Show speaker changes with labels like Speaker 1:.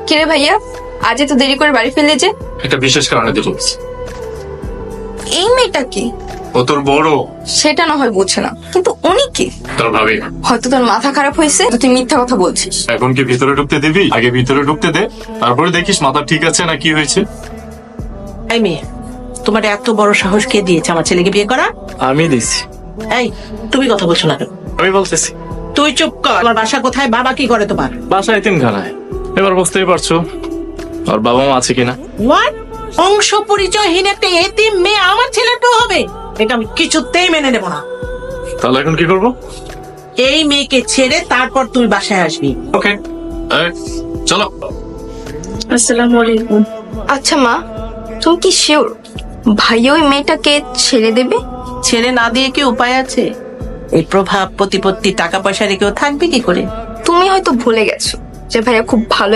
Speaker 1: কিরে ভাইয়া, আজ এত দেরি করে বাড়ি ফিরলে যে?
Speaker 2: একটা বিশেষ কারণে দেরি হয়েছে।
Speaker 1: এই মেয়েটা কি?
Speaker 2: ও তোর বড়।
Speaker 1: সেটা না হয় বুঝে না, কিন্তু উনি কি?
Speaker 2: তোর ভাবি।
Speaker 1: হয়তো তোর মাথা খারাপ হয়েছে, তো তুই মিথ্যা কথা বলছিস।
Speaker 2: এখন কি ভিতরে ঢুকতে দিবি? আগে ভিতরে ঢুকতে দে, তারপরে দেখিস মাথা ঠিক আছে না কি হয়েছে।
Speaker 3: এই মেয়ে, তোমার এত বড় সাহস কে দিয়েছে আমার ছেলেকে বিয়ে করা?
Speaker 2: আমি দিছি।
Speaker 3: এই, তুমি কথা বলছো না কেন?
Speaker 2: আমি বলতেছি।
Speaker 3: তুই চুপ কর। আমার বাসা কোথায়? বাবা কি করে তোমার?
Speaker 2: বাসায় তিনখানায়। এবার বুঝতেই পারছো আর বাবা মা আছে কিনা।
Speaker 3: হোয়াট? বংশ পরিচয়হীন একটা এতিম মেয়ে আমার ছেলের বউ হবে? এটা আমি কিছুতেই মেনে নেব না।
Speaker 2: তাহলে এখন কি করবো?
Speaker 3: এই মেয়েকে ছেড়ে তারপর তুই বাসায় আসবি।
Speaker 2: ওকে, চলো।
Speaker 1: আসসালামু আলাইকুম। আচ্ছা মা, তুমি কি শিওর ভাইয়া ওই মেয়েটাকে ছেড়ে দেবে?
Speaker 3: ছেড়ে না দিয়ে কি উপায় আছে? এই প্রভাব প্রতিপত্তি টাকা পয়সা রেখেও থাকবে কি করে?
Speaker 1: তুমি হয়তো ভুলে গেছো যে ভাইয়া খুব ভালো